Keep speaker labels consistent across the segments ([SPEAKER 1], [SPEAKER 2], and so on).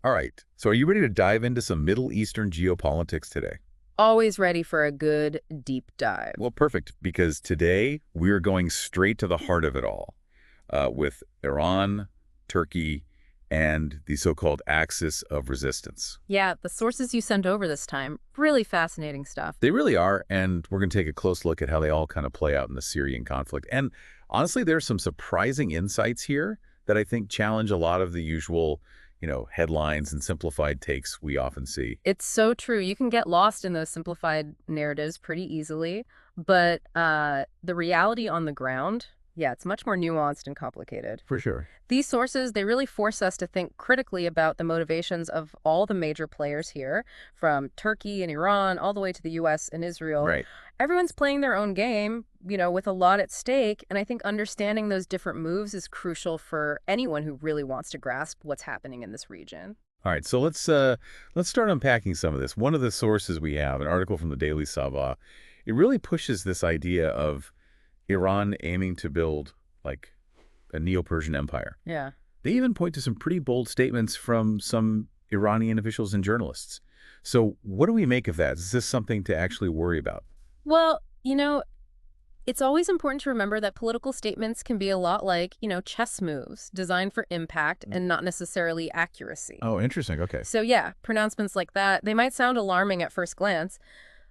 [SPEAKER 1] All right, so are you ready to dive into some Middle Eastern geopolitics today?
[SPEAKER 2] Always ready for a good deep dive.
[SPEAKER 1] Well, perfect, because today we're going straight to the heart of it all with Iran, Turkey, and the so-called axis of resistance.
[SPEAKER 2] Yeah, the sources you sent over this time, really fascinating stuff.
[SPEAKER 1] They really are, and we're going to take a close look at how they all kind of play out in the Syrian conflict. And honestly, there's some surprising insights here that I think challenge a lot of the usual, headlines and simplified takes we often see.
[SPEAKER 2] It's so true. You can get lost in those simplified narratives pretty easily, but the reality on the ground, yeah, it's much more nuanced and complicated.
[SPEAKER 1] For sure.
[SPEAKER 2] These sources, they really force us to think critically about the motivations of all the major players here, from Turkey and Iran all the way to the US and Israel.
[SPEAKER 1] Right.
[SPEAKER 2] Everyone's playing their own game, with a lot at stake, and I think understanding those different moves is crucial for anyone who really wants to grasp what's happening in this region.
[SPEAKER 1] All right, so let's start unpacking some of this. One of the sources we have, an article from the Daily Sabah, it really pushes this idea of Iran aiming to build like a Neo-Persian empire.
[SPEAKER 2] Yeah.
[SPEAKER 1] They even point to some pretty bold statements from some Iranian officials and journalists. So what do we make of that? Is this something to actually worry about?
[SPEAKER 2] Well, it's always important to remember that political statements can be a lot like, chess moves designed for impact and not necessarily accuracy.
[SPEAKER 1] Oh, interesting. Okay.
[SPEAKER 2] So yeah, pronouncements like that, they might sound alarming at first glance,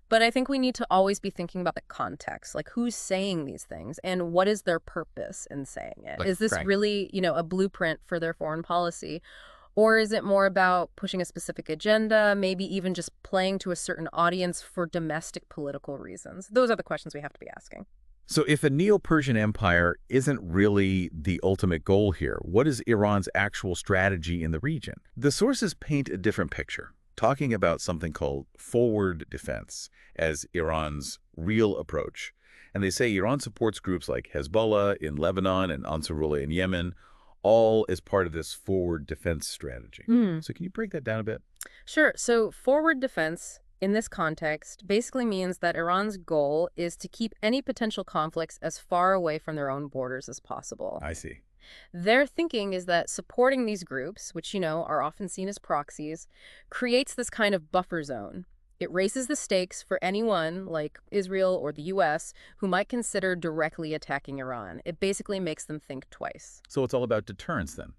[SPEAKER 2] but I think we need to always be thinking about the context, like who's saying these things and what is their purpose in saying it?
[SPEAKER 1] Like,
[SPEAKER 2] Is this
[SPEAKER 1] right.
[SPEAKER 2] really, a blueprint for their foreign policy? Or is it more about pushing a specific agenda, maybe even just playing to a certain audience for domestic political reasons? Those are the questions we have to be asking.
[SPEAKER 1] So if a Neo-Persian empire isn't really the ultimate goal here, what is Iran's actual strategy in the region? The sources paint a different picture, talking about something called forward defense as Iran's real approach. And they say Iran supports groups like Hezbollah in Lebanon and Ansarullah in Yemen, all as part of this forward defense strategy. So can you break that down a bit?
[SPEAKER 2] Sure. So forward defense in this context basically means that Iran's goal is to keep any potential conflicts as far away from their own borders as possible.
[SPEAKER 1] I see.
[SPEAKER 2] Their thinking is that supporting these groups, which, are often seen as proxies, creates this kind of buffer zone. It raises the stakes for anyone, like Israel or the US, who might consider directly attacking Iran. It basically makes them think twice.
[SPEAKER 1] So it's all about deterrence then,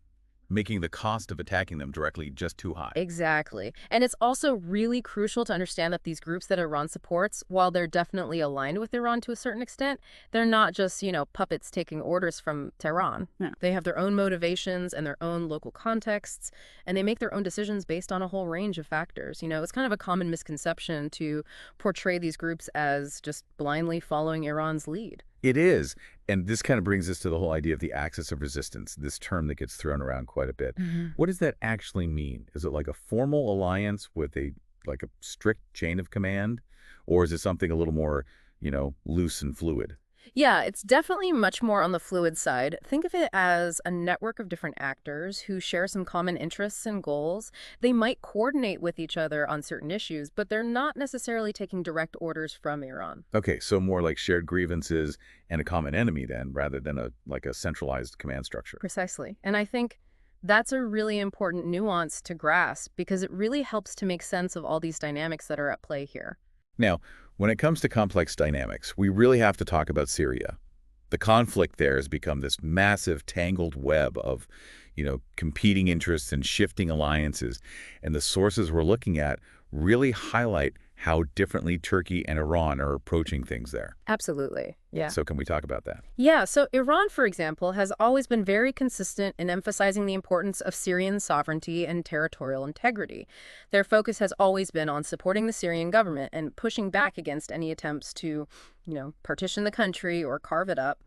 [SPEAKER 1] making the cost of attacking them directly just too high.
[SPEAKER 2] Exactly. And it's also really crucial to understand that these groups that Iran supports, while they're definitely aligned with Iran to a certain extent, they're not just, puppets taking orders from Tehran.
[SPEAKER 3] Yeah.
[SPEAKER 2] They have their own motivations and their own local contexts, and they make their own decisions based on a whole range of factors. It's kind of a common misconception to portray these groups as just blindly following Iran's lead.
[SPEAKER 1] It is. And this kind of brings us to the whole idea of the axis of resistance, this term that gets thrown around quite a bit. What does that actually mean? Is it like a formal alliance with a strict chain of command? Or is it something a little more, loose and fluid?
[SPEAKER 2] Yeah, it's definitely much more on the fluid side. Think of it as a network of different actors who share some common interests and goals. They might coordinate with each other on certain issues, but they're not necessarily taking direct orders from Iran.
[SPEAKER 1] Okay, so more like shared grievances and a common enemy then, rather than a centralized command structure.
[SPEAKER 2] Precisely. And I think that's a really important nuance to grasp because it really helps to make sense of all these dynamics that are at play here.
[SPEAKER 1] Now, when it comes to complex dynamics, we really have to talk about Syria. The conflict there has become this massive tangled web of, competing interests and shifting alliances. And the sources we're looking at really highlight how differently Turkey and Iran are approaching things there.
[SPEAKER 2] Absolutely. Yeah.
[SPEAKER 1] So can we talk about that?
[SPEAKER 2] Yeah, so Iran, for example, has always been very consistent in emphasizing the importance of Syrian sovereignty and territorial integrity. Their focus has always been on supporting the Syrian government and pushing back against any attempts to, partition the country or carve it up.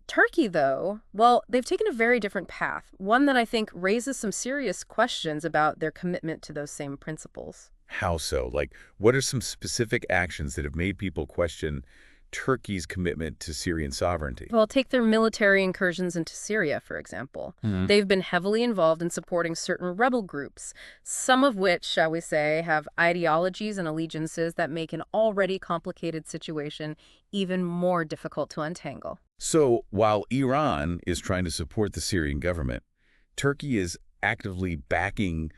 [SPEAKER 2] Turkey, though, well, they've taken a very different path, one that I think raises some serious questions about their commitment to those same principles.
[SPEAKER 1] How so? What are some specific actions that have made people question Turkey's commitment to Syrian sovereignty?
[SPEAKER 2] Well, take their military incursions into Syria, for example. They've been heavily involved in supporting certain rebel groups, some of which, shall we say, have ideologies and allegiances that make an already complicated situation even more difficult to untangle.
[SPEAKER 1] So while Iran is trying to support the Syrian government, Turkey is actively backing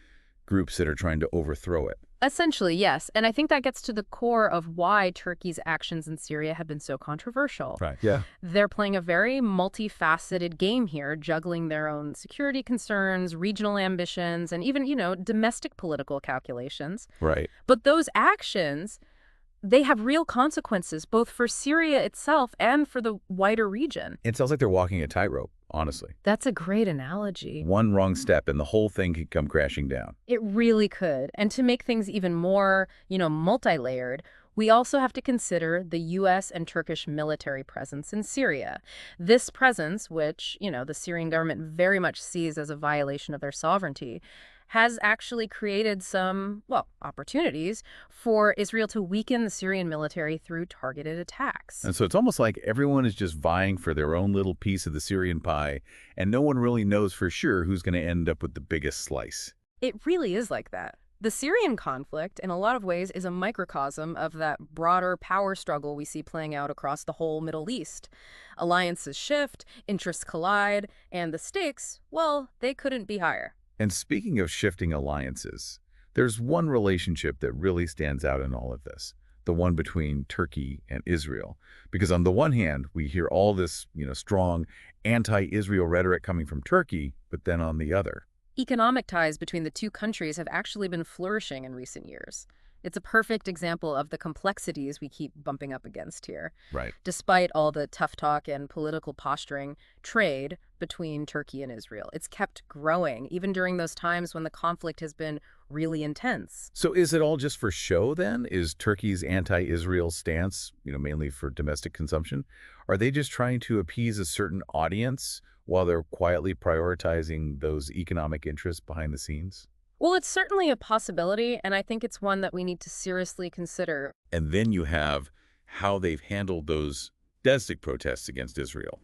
[SPEAKER 1] groups that are trying to overthrow it.
[SPEAKER 2] Essentially, yes. And I think that gets to the core of why Turkey's actions in Syria have been so controversial.
[SPEAKER 1] Right. Yeah.
[SPEAKER 2] They're playing a very multifaceted game here, juggling their own security concerns, regional ambitions, and even, domestic political calculations.
[SPEAKER 1] Right.
[SPEAKER 2] But those actions, they have real consequences, both for Syria itself and for the wider region.
[SPEAKER 1] It sounds like they're walking a tightrope, honestly.
[SPEAKER 2] That's a great analogy.
[SPEAKER 1] One wrong step and the whole thing could come crashing down.
[SPEAKER 2] It really could. And to make things even more, multi-layered, we also have to consider the U.S. and Turkish military presence in Syria. This presence, which, the Syrian government very much sees as a violation of their sovereignty, has actually created some, opportunities for Israel to weaken the Syrian military through targeted attacks.
[SPEAKER 1] And so it's almost like everyone is just vying for their own little piece of the Syrian pie, and no one really knows for sure who's going to end up with the biggest slice.
[SPEAKER 2] It really is like that. The Syrian conflict, in a lot of ways, is a microcosm of that broader power struggle we see playing out across the whole Middle East. Alliances shift, interests collide, and the stakes, they couldn't be higher.
[SPEAKER 1] And speaking of shifting alliances, there's one relationship that really stands out in all of this, the one between Turkey and Israel. Because on the one hand, we hear all this, strong anti-Israel rhetoric coming from Turkey, but then on the other,
[SPEAKER 2] Economic ties between the two countries have actually been flourishing in recent years. It's a perfect example of the complexities we keep bumping up against here.
[SPEAKER 1] right?
[SPEAKER 2] Despite all the tough talk and political posturing, trade between Turkey and Israel, it's kept growing, even during those times when the conflict has been really intense.
[SPEAKER 1] So is it all just for show then? Is Turkey's anti-Israel stance, mainly for domestic consumption? Are they just trying to appease a certain audience while they're quietly prioritizing those economic interests behind the scenes?
[SPEAKER 2] Well, it's certainly a possibility, and I think it's one that we need to seriously consider.
[SPEAKER 1] And then you have how they've handled those domestic protests against Israel.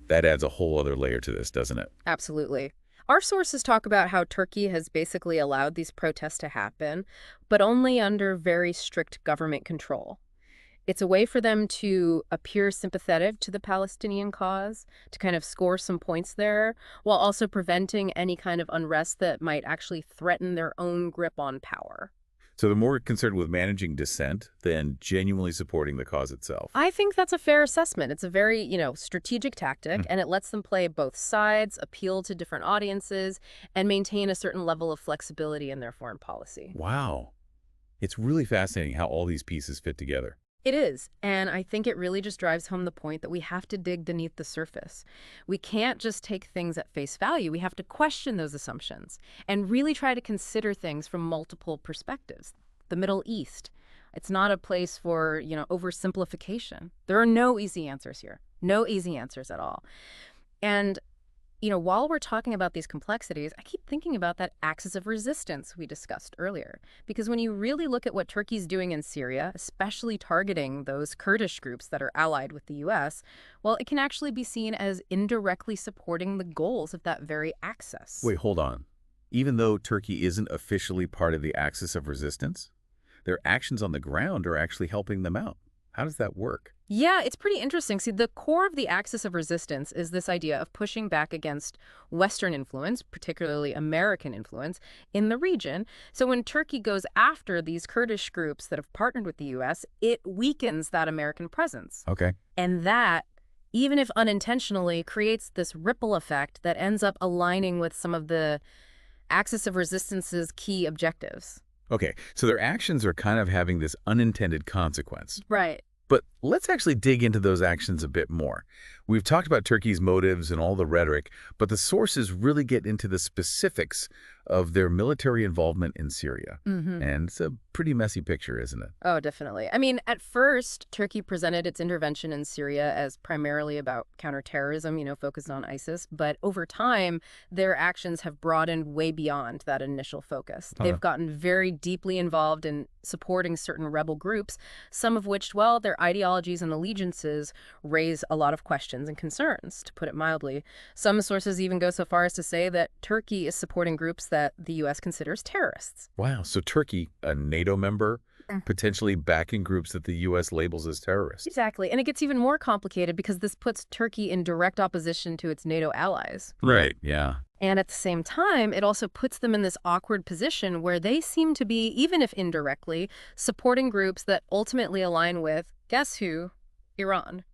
[SPEAKER 1] That adds a whole other layer to this, doesn't it?
[SPEAKER 2] Absolutely. Our sources talk about how Turkey has basically allowed these protests to happen, but only under very strict government control. It's a way for them to appear sympathetic to the Palestinian cause, to kind of score some points there, while also preventing any kind of unrest that might actually threaten their own grip on power.
[SPEAKER 1] So they're more concerned with managing dissent than genuinely supporting the cause itself.
[SPEAKER 2] I think that's a fair assessment. It's a very, strategic tactic, and it lets them play both sides, appeal to different audiences, and maintain a certain level of flexibility in their foreign policy.
[SPEAKER 1] Wow. It's really fascinating how all these pieces fit together.
[SPEAKER 2] It is, and I think it really just drives home the point that we have to dig beneath the surface. We can't just take things at face value. We have to question those assumptions and really try to consider things from multiple perspectives. The Middle East, it's not a place for, oversimplification. There are no easy answers here, no easy answers at all. And while we're talking about these complexities, I keep thinking about that axis of resistance we discussed earlier. Because when you really look at what Turkey's doing in Syria, especially targeting those Kurdish groups that are allied with the U.S., it can actually be seen as indirectly supporting the goals of that very axis.
[SPEAKER 1] Wait, hold on. Even though Turkey isn't officially part of the axis of resistance, their actions on the ground are actually helping them out. How does that work?
[SPEAKER 2] Yeah, it's pretty interesting. See, the core of the axis of resistance is this idea of pushing back against Western influence, particularly American influence, in the region. So when Turkey goes after these Kurdish groups that have partnered with the U.S., it weakens that American presence.
[SPEAKER 1] Okay.
[SPEAKER 2] And that, even if unintentionally, creates this ripple effect that ends up aligning with some of the axis of resistance's key objectives.
[SPEAKER 1] Okay, so their actions are kind of having this unintended consequence.
[SPEAKER 2] Right.
[SPEAKER 1] But let's actually dig into those actions a bit more. We've talked about Turkey's motives and all the rhetoric, but the sources really get into the specifics of their military involvement in Syria. And it's a pretty messy picture, isn't it?
[SPEAKER 2] Oh, definitely. I mean, at first, Turkey presented its intervention in Syria as primarily about counterterrorism, focused on ISIS. But over time, their actions have broadened way beyond that initial focus. They've gotten very deeply involved in supporting certain rebel groups, some of which, their ideologies and allegiances raise a lot of questions and concerns, to put it mildly. Some sources even go so far as to say that Turkey is supporting groups that the U.S. considers terrorists.
[SPEAKER 1] Wow, so Turkey, a NATO member, potentially backing groups that the U.S. labels as terrorists.
[SPEAKER 2] Exactly. And it gets even more complicated because this puts Turkey in direct opposition to its NATO allies.
[SPEAKER 1] Right, yeah.
[SPEAKER 2] And at the same time, it also puts them in this awkward position where they seem to be, even if indirectly, supporting groups that ultimately align with, guess who? Iran.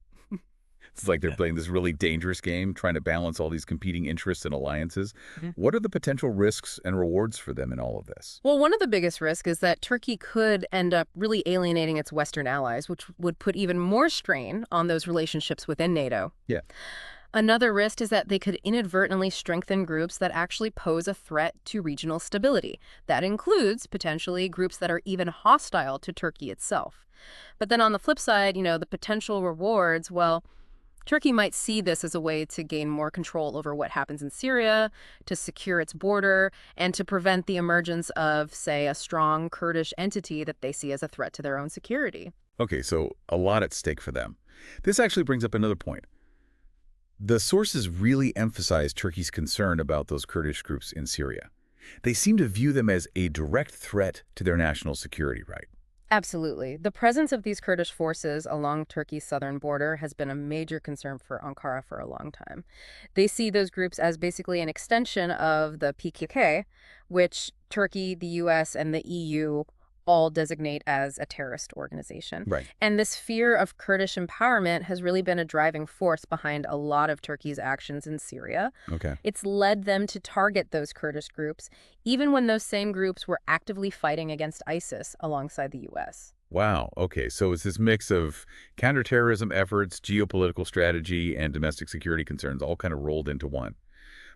[SPEAKER 1] It's like they're playing this really dangerous game, trying to balance all these competing interests and alliances.
[SPEAKER 2] Mhm.
[SPEAKER 1] What are the potential risks and rewards for them in all of this?
[SPEAKER 2] Well, one of the biggest risks is that Turkey could end up really alienating its Western allies, which would put even more strain on those relationships within NATO.
[SPEAKER 1] Yeah.
[SPEAKER 2] Another risk is that they could inadvertently strengthen groups that actually pose a threat to regional stability. That includes, potentially, groups that are even hostile to Turkey itself. But then on the flip side, the potential rewards, well, Turkey might see this as a way to gain more control over what happens in Syria, to secure its border, and to prevent the emergence of, say, a strong Kurdish entity that they see as a threat to their own security.
[SPEAKER 1] Okay, so a lot at stake for them. This actually brings up another point. The sources really emphasize Turkey's concern about those Kurdish groups in Syria. They seem to view them as a direct threat to their national security, right?
[SPEAKER 2] Absolutely. The presence of these Kurdish forces along Turkey's southern border has been a major concern for Ankara for a long time. They see those groups as basically an extension of the PKK, which Turkey, the US, and the EU all designate as a terrorist organization.
[SPEAKER 1] Right.
[SPEAKER 2] And this fear of Kurdish empowerment has really been a driving force behind a lot of Turkey's actions in Syria.
[SPEAKER 1] Okay.
[SPEAKER 2] It's led them to target those Kurdish groups, even when those same groups were actively fighting against ISIS alongside the U.S.
[SPEAKER 1] Wow. Okay, so it's this mix of counterterrorism efforts, geopolitical strategy, and domestic security concerns all kind of rolled into one.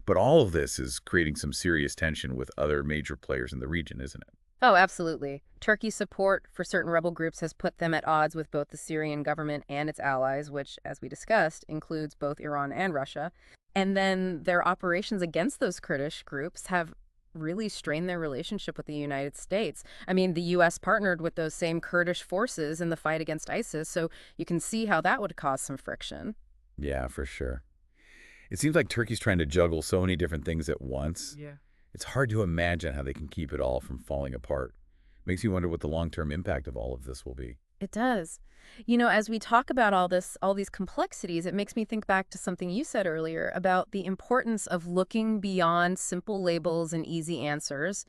[SPEAKER 1] But all of this is creating some serious tension with other major players in the region, isn't it?
[SPEAKER 2] Oh, absolutely. Turkey's support for certain rebel groups has put them at odds with both the Syrian government and its allies, which, as we discussed, includes both Iran and Russia. And then their operations against those Kurdish groups have really strained their relationship with the United States. I mean, the U.S. partnered with those same Kurdish forces in the fight against ISIS, so you can see how that would cause some friction.
[SPEAKER 1] Yeah, for sure. It seems like Turkey's trying to juggle so many different things at once.
[SPEAKER 2] Yeah.
[SPEAKER 1] It's hard to imagine how they can keep it all from falling apart. Makes you wonder what the long-term impact of all of this will be.
[SPEAKER 2] It does. As we talk about all these complexities, it makes me think back to something you said earlier about the importance of looking beyond simple labels and easy answers.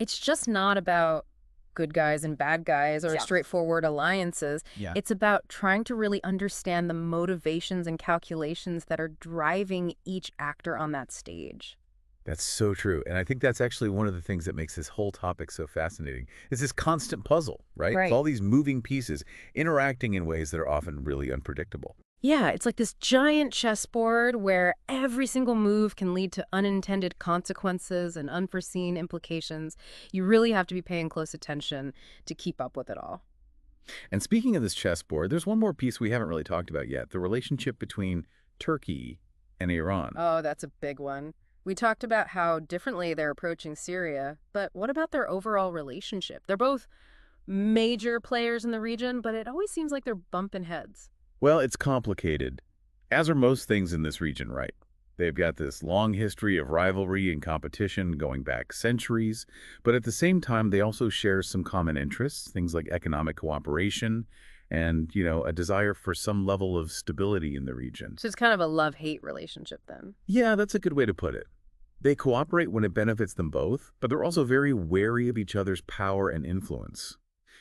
[SPEAKER 2] It's just not about good guys and bad guys or
[SPEAKER 3] Yeah.
[SPEAKER 2] straightforward alliances.
[SPEAKER 3] Yeah.
[SPEAKER 2] It's about trying to really understand the motivations and calculations that are driving each actor on that stage.
[SPEAKER 1] That's so true. And I think that's actually one of the things that makes this whole topic so fascinating. Is this constant puzzle, right?
[SPEAKER 2] Right.
[SPEAKER 1] It's all these moving pieces interacting in ways that are often really unpredictable.
[SPEAKER 2] Yeah, it's like this giant chessboard where every single move can lead to unintended consequences and unforeseen implications. You really have to be paying close attention to keep up with it all.
[SPEAKER 1] And speaking of this chessboard, there's one more piece we haven't really talked about yet, the relationship between Turkey and Iran.
[SPEAKER 2] Oh, that's a big one. We talked about how differently they're approaching Syria, but what about their overall relationship? They're both major players in the region, but it always seems like they're bumping heads.
[SPEAKER 1] Well, it's complicated, as are most things in this region, right? They've got this long history of rivalry and competition going back centuries, but at the same time, they also share some common interests, things like economic cooperation and, a desire for some level of stability in the region.
[SPEAKER 2] So it's kind of a love-hate relationship then.
[SPEAKER 1] Yeah, that's a good way to put it. They cooperate when it benefits them both, but they're also very wary of each other's power and influence.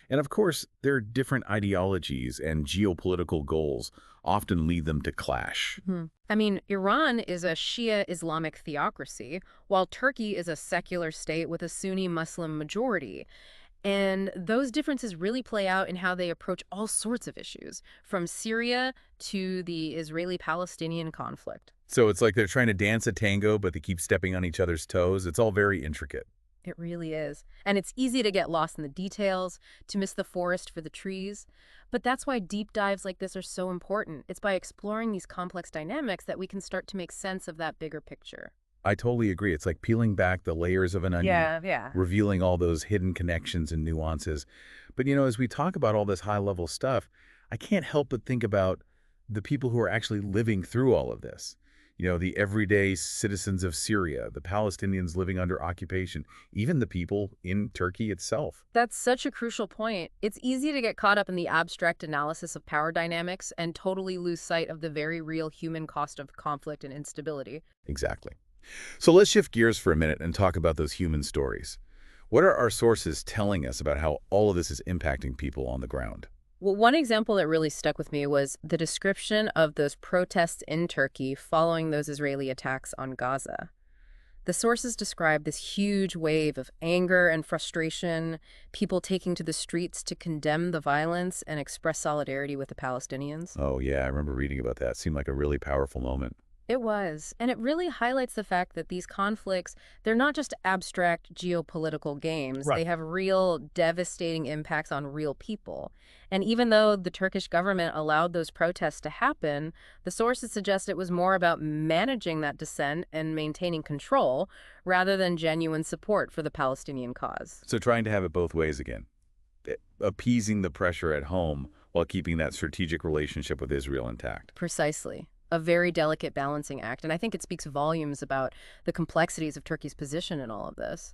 [SPEAKER 1] And of course, their different ideologies and geopolitical goals often lead them to clash.
[SPEAKER 2] I mean, Iran is a Shia Islamic theocracy, while Turkey is a secular state with a Sunni Muslim majority. And those differences really play out in how they approach all sorts of issues, from Syria to the Israeli-Palestinian conflict.
[SPEAKER 1] So it's like they're trying to dance a tango, but they keep stepping on each other's toes. It's all very intricate.
[SPEAKER 2] It really is. And it's easy to get lost in the details, to miss the forest for the trees. But that's why deep dives like this are so important. It's by exploring these complex dynamics that we can start to make sense of that bigger picture.
[SPEAKER 1] I totally agree. It's like peeling back the layers of an onion,
[SPEAKER 2] Yeah.
[SPEAKER 1] revealing all those hidden connections and nuances. But, as we talk about all this high-level stuff, I can't help but think about the people who are actually living through all of this. The everyday citizens of Syria, the Palestinians living under occupation, even the people in Turkey itself.
[SPEAKER 2] That's such a crucial point. It's easy to get caught up in the abstract analysis of power dynamics and totally lose sight of the very real human cost of conflict and instability.
[SPEAKER 1] Exactly. So let's shift gears for a minute and talk about those human stories. What are our sources telling us about how all of this is impacting people on the ground?
[SPEAKER 2] Well, one example that really stuck with me was the description of those protests in Turkey following those Israeli attacks on Gaza. The sources describe this huge wave of anger and frustration, people taking to the streets to condemn the violence and express solidarity with the Palestinians.
[SPEAKER 1] Oh, yeah, I remember reading about that. Seemed like a really powerful moment.
[SPEAKER 2] It was, and it really highlights the fact that these conflicts, they're not just abstract geopolitical games. They
[SPEAKER 1] Right.
[SPEAKER 2] have real devastating impacts on real people. And even though the Turkish government allowed those protests to happen, the sources suggest it was more about managing that dissent and maintaining control rather than genuine support for the Palestinian cause.
[SPEAKER 1] So trying to have it both ways again. Appeasing the pressure at home while keeping that strategic relationship with Israel intact.
[SPEAKER 2] Precisely. A very delicate balancing act. And I think it speaks volumes about the complexities of Turkey's position in all of this.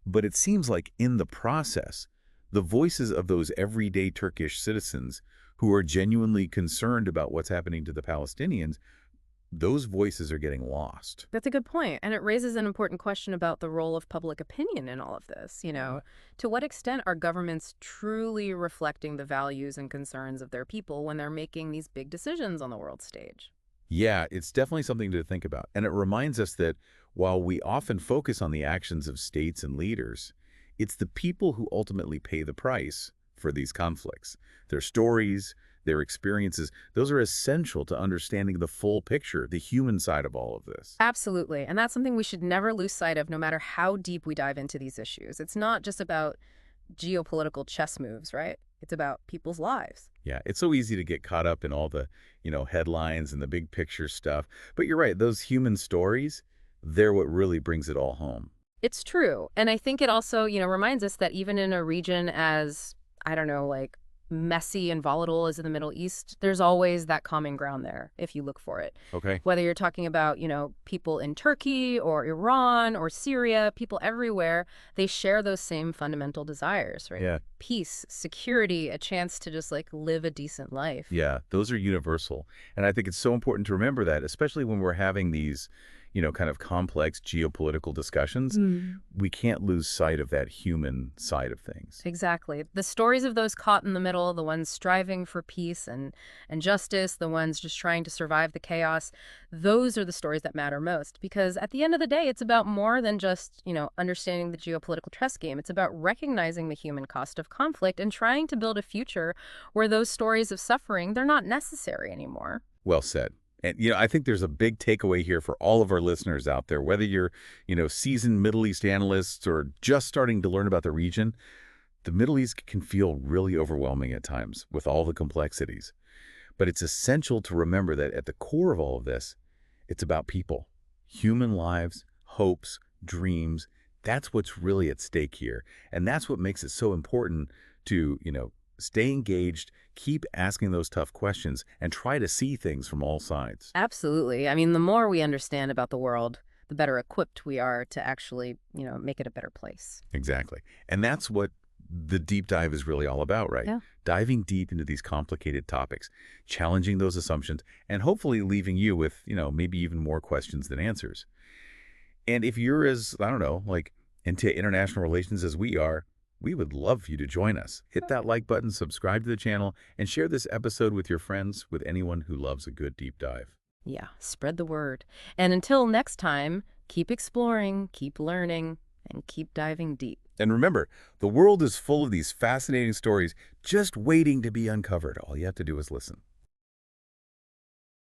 [SPEAKER 1] But it seems like in the process, the voices of those everyday Turkish citizens who are genuinely concerned about what's happening to the Palestinians, those voices are getting lost.
[SPEAKER 2] That's a good point. And it raises an important question about the role of public opinion in all of this. To what extent are governments truly reflecting the values and concerns of their people when they're making these big decisions on the world stage?
[SPEAKER 1] Yeah, it's definitely something to think about. And it reminds us that while we often focus on the actions of states and leaders, it's the people who ultimately pay the price for these conflicts. Their stories, their experiences, those are essential to understanding the full picture, the human side of all of this.
[SPEAKER 2] Absolutely. And that's something we should never lose sight of, no matter how deep we dive into these issues. It's not just about geopolitical chess moves, right? It's about people's lives.
[SPEAKER 1] Yeah, it's so easy to get caught up in all the, headlines and the big picture stuff. But you're right, those human stories, they're what really brings it all home.
[SPEAKER 2] It's true. And I think it also, reminds us that even in a region as, I don't know, like messy and volatile as in the Middle East, there's always that common ground there if you look for it.
[SPEAKER 1] Okay.
[SPEAKER 2] Whether you're talking about, people in Turkey or Iran or Syria, people everywhere, they share those same fundamental desires, right?
[SPEAKER 1] Yeah.
[SPEAKER 2] Peace, security, a chance to just like live a decent life.
[SPEAKER 1] Yeah, those are universal. And I think it's so important to remember that, especially when we're having these, kind of complex geopolitical discussions. We can't lose sight of that human side of things.
[SPEAKER 2] Exactly. The stories of those caught in the middle, the ones striving for peace and justice, the ones just trying to survive the chaos, those are the stories that matter most. Because at the end of the day, it's about more than just, understanding the geopolitical chess game. It's about recognizing the human cost of conflict and trying to build a future where those stories of suffering, they're not necessary anymore.
[SPEAKER 1] Well said. And, I think there's a big takeaway here for all of our listeners out there, whether you're, seasoned Middle East analysts or just starting to learn about the region. The Middle East can feel really overwhelming at times with all the complexities. But it's essential to remember that at the core of all of this, it's about people, human lives, hopes, dreams. That's what's really at stake here. And that's what makes it so important to, stay engaged, keep asking those tough questions, and try to see things from all sides.
[SPEAKER 2] Absolutely. I mean, the more we understand about the world, the better equipped we are to actually, make it a better place.
[SPEAKER 1] Exactly. And that's what the deep dive is really all about, right?
[SPEAKER 2] Yeah.
[SPEAKER 1] Diving deep into these complicated topics, challenging those assumptions, and hopefully leaving you with, maybe even more questions than answers. And if you're as, I don't know, like into international relations as we are, we would love for you to join us. Hit that like button, subscribe to the channel, and share this episode with your friends, with anyone who loves a good deep dive.
[SPEAKER 2] Yeah, spread the word. And until next time, keep exploring, keep learning, and keep diving deep.
[SPEAKER 1] And remember, the world is full of these fascinating stories just waiting to be uncovered. All you have to do is listen.